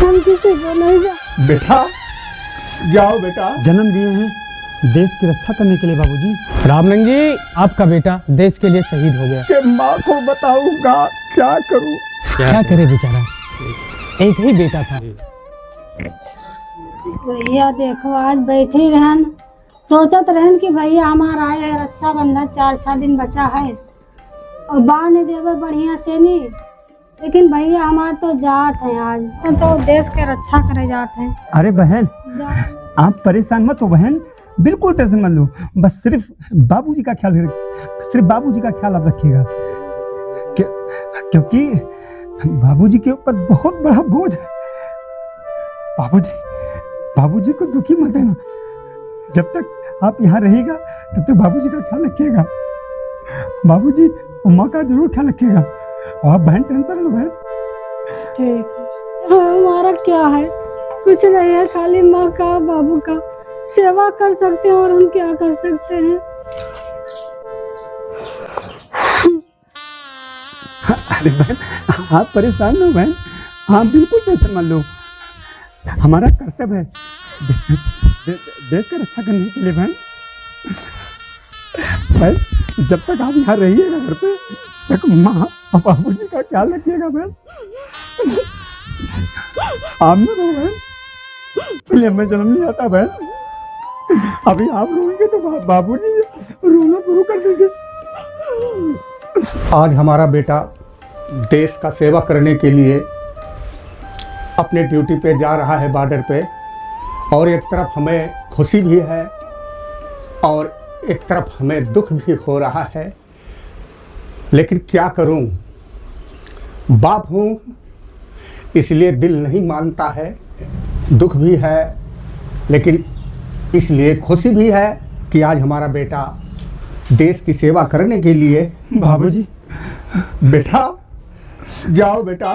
हम किसी को नहीं बेटा जाओ बेटा। जन्म दिए हैं देश की रक्षा करने के लिए बाबूजी। रामरंग जी, आपका बेटा देश के लिए शहीद हो गया। कि माँ को बताऊंगा क्या करूं? क्या करे बेचारा, एक ही बेटा था। भैया देखो आज बैठी रहन, सोचत रहन कि भैया हमारा आए है रक्षाबंधन 4-6 दिन बचा है और बांध देवे बढ़िया से नहीं, लेकिन भैया हमारे तो जात हैं आज तो देश के रक्षा करे जाते हैं। अरे बहन आप परेशान मत हो बहन, बिल्कुल टेंशन मत लो, बस सिर्फ बाबूजी का ख्याल सिर्फ बाबूजी का ख्याल आप रखिएगा, क्योंकि बाबूजी के ऊपर बहुत बड़ा बोझ है। बाबूजी को दुखी मत देना, जब तक आप यहाँ रहेगा तब तक बाबूजी का ख्याल रखिएगा। बाबूजी उम्मा का जरूर ख्याल रखिएगा और आप बहन टेंशन लो बहन। ठीक है, हमारा क्या है, कुछ नहीं है, खाली माँ का बाबू का सेवा कर सकते हैं और हम क्या कर सकते हैं। अरे बहन आप परेशान न हो बहन, आप बिल्कुल टेंशन मत लो, हमारा कर्तव्य है देश का रक्षा करने के लिए बहन। जब तक आप यहाँ रहिएगा घर पे तक माँ और बाबूजी का ख्याल रखिएगा बहन। आप न रो बहन, पहले हमें जन्म नहीं आता बहन, अभी आप रोएंगे तो बाबूजी रोना शुरू कर देंगे। आज हमारा बेटा देश का सेवा करने के लिए अपने ड्यूटी पे जा रहा है बॉर्डर पे, और एक तरफ हमें खुशी भी है और एक तरफ हमें दुख भी हो रहा है, लेकिन क्या करूं, बाप हूं इसलिए दिल नहीं मानता है, दुख भी है लेकिन इसलिए खुशी भी है कि आज हमारा बेटा देश की सेवा करने के लिए। बाबूजी बेटा जाओ बेटा,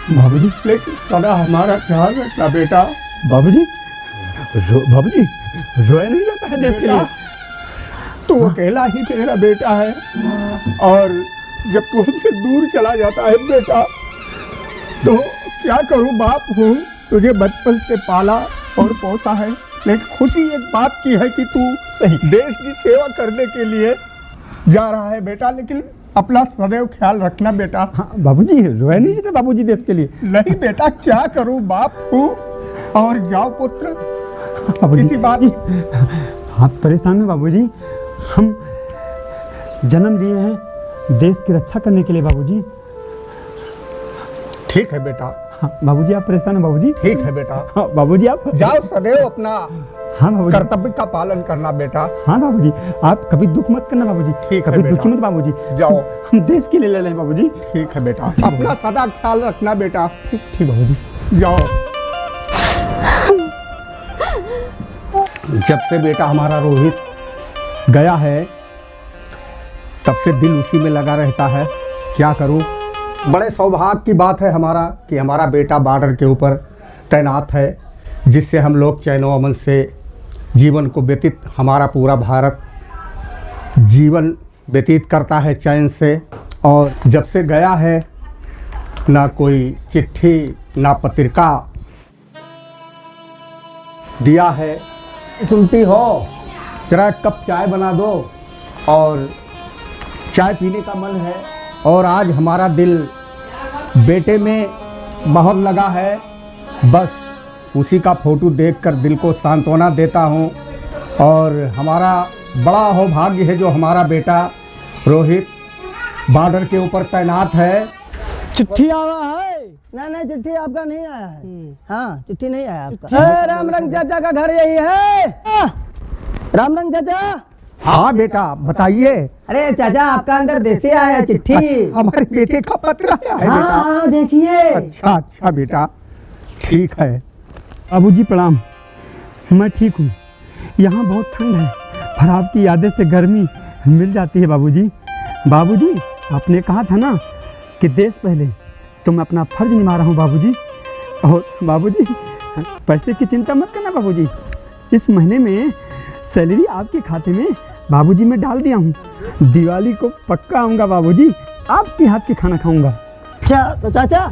बाबूजी लेकिन सदा हमारा ख्याल रखना बेटा। बाबूजी बाबूजी रोया नहीं जाता है देश के लिए। तू अकेला ही तेरा बेटा है और जब तू हमसे दूर चला जाता है बेटा तो क्या करूं, बाप हूं, तुझे बचपन से पाला और पोसा है, लेकिन खुशी एक बात की है कि तू सही देश की सेवा करने के लिए जा रहा है बेटा, लेकिन अपना सदैव ख्याल रखना बेटा। हाँ बाबूजी रोया नहीं जाता बाबूजी देश के लिए। नहीं बेटा क्या करूं, बाप हूं, और जाओ पुत्र किसी बात। आप परेशान हैं बाबूजी, हम जन्म लिए हैं देश की रक्षा करने के लिए बाबूजी। ठीक है बेटा। हाँ बाबूजी आप परेशान हैं बाबूजी। ठीक है बेटा। हाँ बाबूजी आप जाओ सदैव अपना हाँ बाबूजी कर्तव्य का पालन करना बेटा। हाँ बाबूजी आप कभी दुख मत करना बाबूजी। ठीक है कभी बेटा। दुखी मत बाबूजी, जाओ हम देश के लिए लड़ रहे हैं बाबूजी। ठीक है बेटा, ठीक है अपना सदा ख्याल रखना बेटा। ठीक बाबूजी। जाओ। जब से बेटा हमारा रोहित गया है तब से दिल उसी में लगा रहता है, क्या करूं। बड़े सौभाग्य की बात है हमारा कि हमारा बेटा बॉर्डर के ऊपर तैनात है, जिससे हम लोग चैनो अमन से जीवन को व्यतीत, हमारा पूरा भारत जीवन व्यतीत करता है चैन से। और जब से गया है ना कोई चिट्ठी ना पत्रिका दिया है। सुनती हो जरा एक कप चाय बना दो, और चाय पीने का मन है। और आज हमारा दिल बेटे में बहुत लगा है, बस उसी का फोटो देखकर दिल को सांत्वना देता हूँ। और हमारा बड़ा सौभाग्य है जो हमारा बेटा रोहित बॉर्डर के ऊपर तैनात है। चिट्ठी आ रहा है। नहीं चिट्ठी आपका नहीं आया है। हाँ चिट्ठी नहीं आया आपका। रामरंग चाचा का घर यही है। रामरंग चाचा। हाँ बेटा बताइए। अरे चाचा आपका अंदर देसे आया चिट्ठी। हमारे बेटे का पत्र आया है बेटा। हाँ देखिए। अच्छा बेटा ठीक है। बाबूजी प्रणाम, मैं ठीक हूँ। यहाँ बहुत ठंड है पर आपकी यादें से गर्मी मिल जाती है बाबूजी। बाबूजी आपने कहा था ना कि देश पहले, तो मैं अपना फर्ज निभा रहा हूँ बाबूजी। और बाबूजी पैसे की चिंता मत करना बाबूजी, इस महीने में सैलरी आपके खाते में बाबूजी मैं डाल दिया हूँ। दिवाली को पक्का आऊँगा बाबूजी, आपके हाथ के खाना खाऊँगा। अच्छा तो चाचा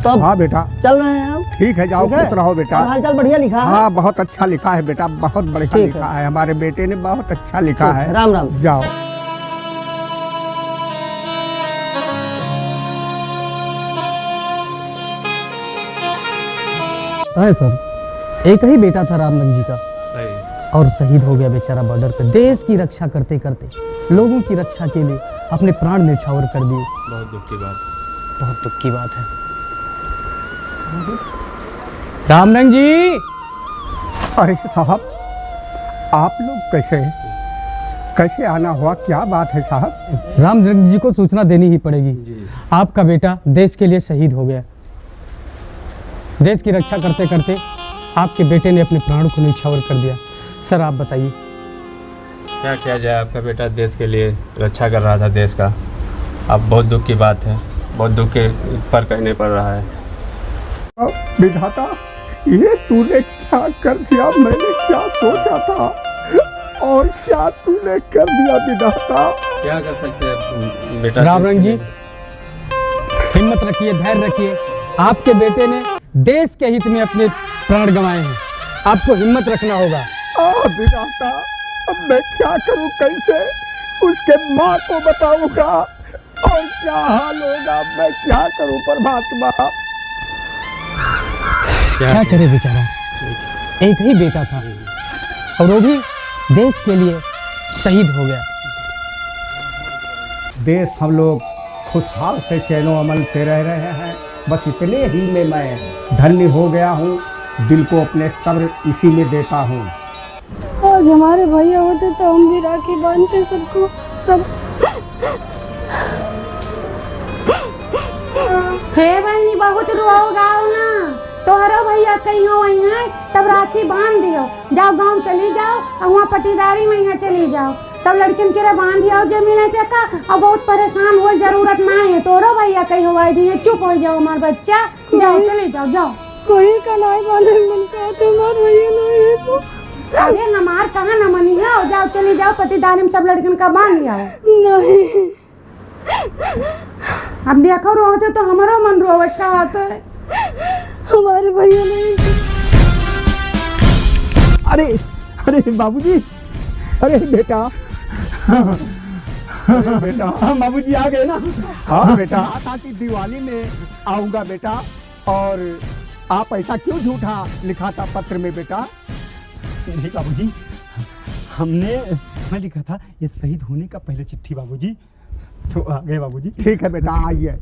तो अब हाँ बेटा चल रहे हैं हम। ठीक है, जाओ ठीक है? खुश रहो बेटा। और हालचाल बढ़िया लिखा है। हाँ बहुत अच्छा लिखा है बेटा, बहुत बढ़िया ठीक लिखा है, हमारे बेटे ने बहुत अच्छा लिखा ठीक है, है। राम राम। जाओ। है सर, एक ही बेटा था रामलंग जी का और शहीद हो गया बेचारा बॉर्डर पे। देश की रक्षा करते करते, लोगों की रक्षा के लिए अपने प्राण न्यौछावर कर दिए। बहुत दुख की बात। बहुत दुख की बात है। रामलंग जी, अरे साहब, आप लोग कैसे आना हुआ, क्या बात है साहब? रामलंग जी को सूचना देनी ही पड़ेगी। आपका बेटा देश के लिए शहीद हो गया। देश की रक्षा करते करते आपके बेटे ने अपने प्राण को न्यौछावर कर दिया। सर आप बताइए क्या किया जाए, आपका बेटा देश के लिए रक्षा कर रहा था देश का। अब बहुत दुख की बात है, बहुत दुख के पर कहने पड़ रहा है। विधाता, ये तूने क्या कर दिया? मैंने क्या सोचा था और क्या तूने कर दिया विधाता? क्या कर सकते हैं बेटा? रामलंग जी, हिम्मत रखिए, धैर्य रखिए। आपके बेटे ने देश के हित में अपने प्राण गंवाए हैं। आपको हिम्मत रखना होगा। विधाता, अब मैं क्या करूं, कैसे उसके माँ को बताऊंगा और क्या हाल होगा? मैं क्या करूं परमात्मा? क्या करे बेचारा, एक ही बेटा था और वो भी देश के लिए शहीद हो गया। देश हम लोग खुशहाल से चैनो अमल से रह रहे हैं, बस इतने ही में मैं धन्य हो गया हूँ। दिल को अपने सब्र इसी में देता हूँ। आज हमारे भैया होते तो हम भी राखी बांधते सबको, सब। हे बहनी, बहुत रोओ गाओ ना। तोहरो भैया कहीं हो वही है, तब राखी बांध दियो। जाओ गांव चली जाओ और वहाँ पटीदारी में यहाँ चली जाओ। सब लड़किन के बांध दिया जमीन है का, और बहुत परेशान हो, जरूरत ना है। तोहरो भैया कहीं हो आई है, चुप हो जाओ हमार बच्चा। जाओ चले जाओ, जाओ। कोई का नहीं बांधे मन कहते हमारे भैया नहीं है तो। अरे हमार कहाँ न मनी है। जाओ चली जाओ, पटीदारी में सब लड़किन का बांध दिया है। नहीं, अब देखो रोते तो हमारो मन रोवट का आता है। हमारे भैया नहीं। अरे बाबूजी, अरे बेटा, बेटा, बाबूजी आ गए ना। हाँ बेटा, ताकि दिवाली में आऊंगा बेटा। और आप ऐसा क्यों झूठा लिखा था पत्र में बेटा? नहीं बाबूजी, मैं लिखा था ये शहीद होने का पहले चिट्ठी बाबूजी, तो आ गए बाबूजी। ठीक है बेटा, आइए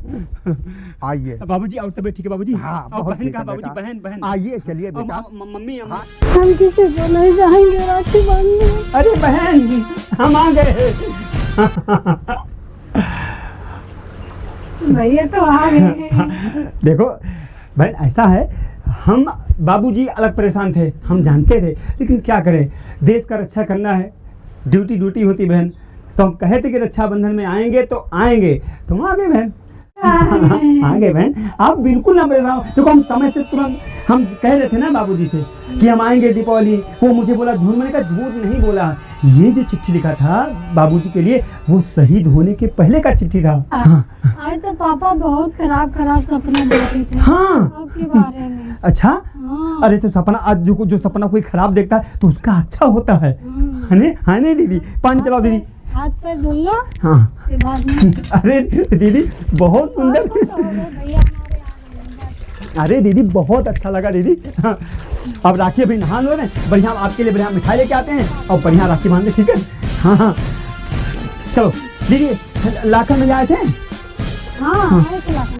आइए। बाबूजी और तबीयत ठीक है बाबूजी? हाँ, और बहुत बहन ठीक कहाँ है बाबूजी? बेटा। बहन आइए, चलिए और बेटा। मम्मी हम। हम किसी को नहीं जाएंगे राखी बांधने। अरे बहन, हम आ गए। भैया तो आ गए। देखो बहन, ऐसा है, हम बाबूजी अलग परेशान थे, हम जानते थे, लेकिन क्या करें, देश का रक्षा करना है, ड्यूटी होती बहन। तो हम कहे थे कि रक्षाबंधन में आएंगे तो आएंगे, तुम आ गए बहन। आ गए बहन, आप बिल्कुल ना परेशान। देखो हम समय से तुरंत हम कह रहे थे ना बाबूजी से कि हम आएंगे दीपावली। वो मुझे बोला झूठ, मैंने कहा झूठ नहीं बोला। ये जो चिट्ठी लिखा था बाबूजी के लिए, वो शहीद होने के पहले का चिट्ठी था। आज तो पापा बहुत खराब सपना देखे थे हाँ, आपके बारे में। अच्छा। हाँ। अरे तो सपना, आज जो सपना कोई खराब देखता है तो उसका अच्छा होता है नहीं? हाँ नहीं दीदी, पानी चलाओ दीदी। हाथ पैर धुल लो, हाँ। उसके बाद में। अरे दीदी बहुत सुंदर। भैया हमारे आ गए। अरे दीदी बहुत अच्छा लगा दीदी। हाँ। अब राखी अभी नहा लो ना, बढ़िया आपके लिए बढ़िया मिठाई लेके आते हैं और बढ़िया राखी बांधे, ठीक है? हाँ। चलो दीदी, लाखन में आए थे। हाँ,